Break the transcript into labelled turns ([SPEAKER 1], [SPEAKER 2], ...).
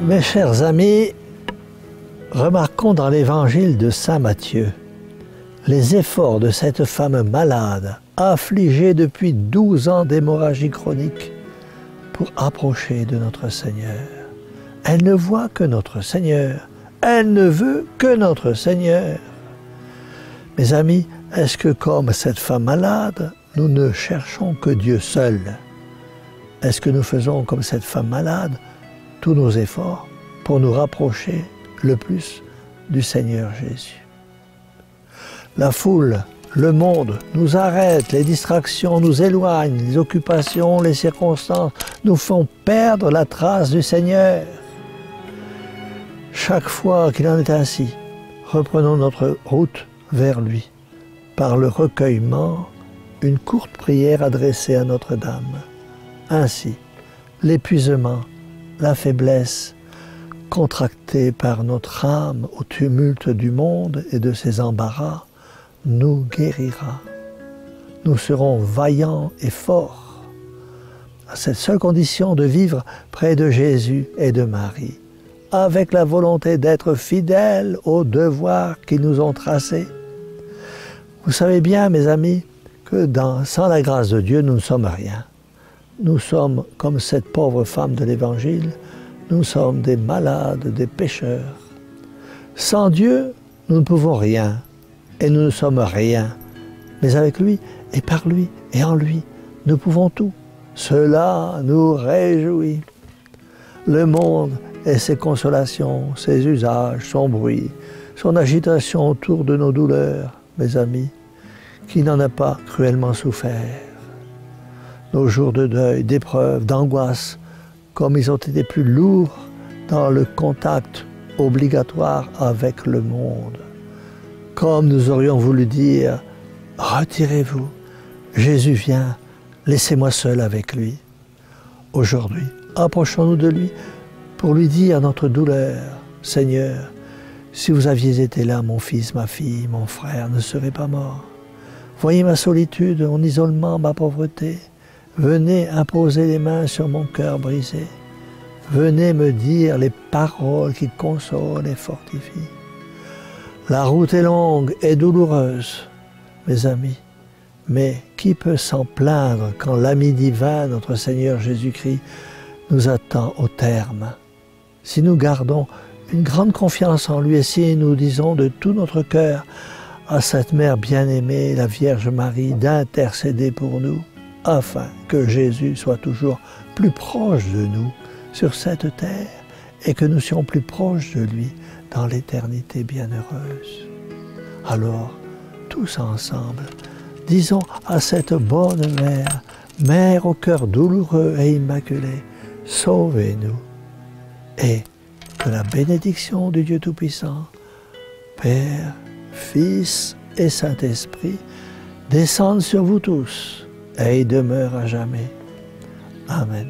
[SPEAKER 1] Mes chers amis, remarquons dans l'évangile de saint Matthieu les efforts de cette femme malade, affligée depuis 12 ans d'hémorragie chronique, pour approcher de notre Seigneur. Elle ne voit que notre Seigneur. Elle ne veut que notre Seigneur. Mes amis, est-ce que comme cette femme malade, nous ne cherchons que Dieu seul? Est-ce que nous faisons comme cette femme malade tous nos efforts pour nous rapprocher le plus du Seigneur Jésus? La foule, le monde nous arrête, les distractions nous éloignent, les occupations, les circonstances nous font perdre la trace du Seigneur. Chaque fois qu'il en est ainsi, reprenons notre route vers lui, par le recueillement, une courte prière adressée à Notre-Dame. Ainsi, l'épuisement, la faiblesse, contractée par notre âme au tumulte du monde et de ses embarras, nous guérira. Nous serons vaillants et forts, à cette seule condition de vivre près de Jésus et de Marie, avec la volonté d'être fidèles aux devoirs qu'ils nous ont tracés. Vous savez bien, mes amis, que sans la grâce de Dieu, nous ne sommes rien. Nous sommes comme cette pauvre femme de l'Évangile, nous sommes des malades, des pécheurs. Sans Dieu, nous ne pouvons rien, et nous ne sommes rien. Mais avec lui, et par lui, et en lui, nous pouvons tout. Cela nous réjouit. Le monde et ses consolations, ses usages, son bruit, son agitation autour de nos douleurs, mes amis, qui n'en a pas cruellement souffert. Nos jours de deuil, d'épreuve, d'angoisse, comme ils ont été plus lourds dans le contact obligatoire avec le monde. Comme nous aurions voulu dire, retirez-vous, Jésus vient, laissez-moi seul avec lui. Aujourd'hui, approchons-nous de lui pour lui dire notre douleur, Seigneur, si vous aviez été là, mon fils, ma fille, mon frère ne serait pas mort. Voyez ma solitude, mon isolement, ma pauvreté. Venez imposer les mains sur mon cœur brisé. Venez me dire les paroles qui consolent et fortifient. La route est longue et douloureuse, mes amis, mais qui peut s'en plaindre quand l'ami divin, notre Seigneur Jésus-Christ, nous attend au terme? Si nous gardons une grande confiance en lui et si nous disons de tout notre cœur à cette mère bien-aimée, la Vierge Marie, d'intercéder pour nous, afin que Jésus soit toujours plus proche de nous sur cette terre et que nous soyons plus proches de lui dans l'éternité bienheureuse. Alors, tous ensemble, disons à cette bonne mère, mère au cœur douloureux et immaculé, sauvez-nous. Et que la bénédiction du Dieu Tout-Puissant, Père, Fils et Saint-Esprit, descende sur vous tous et y demeure à jamais. Amen.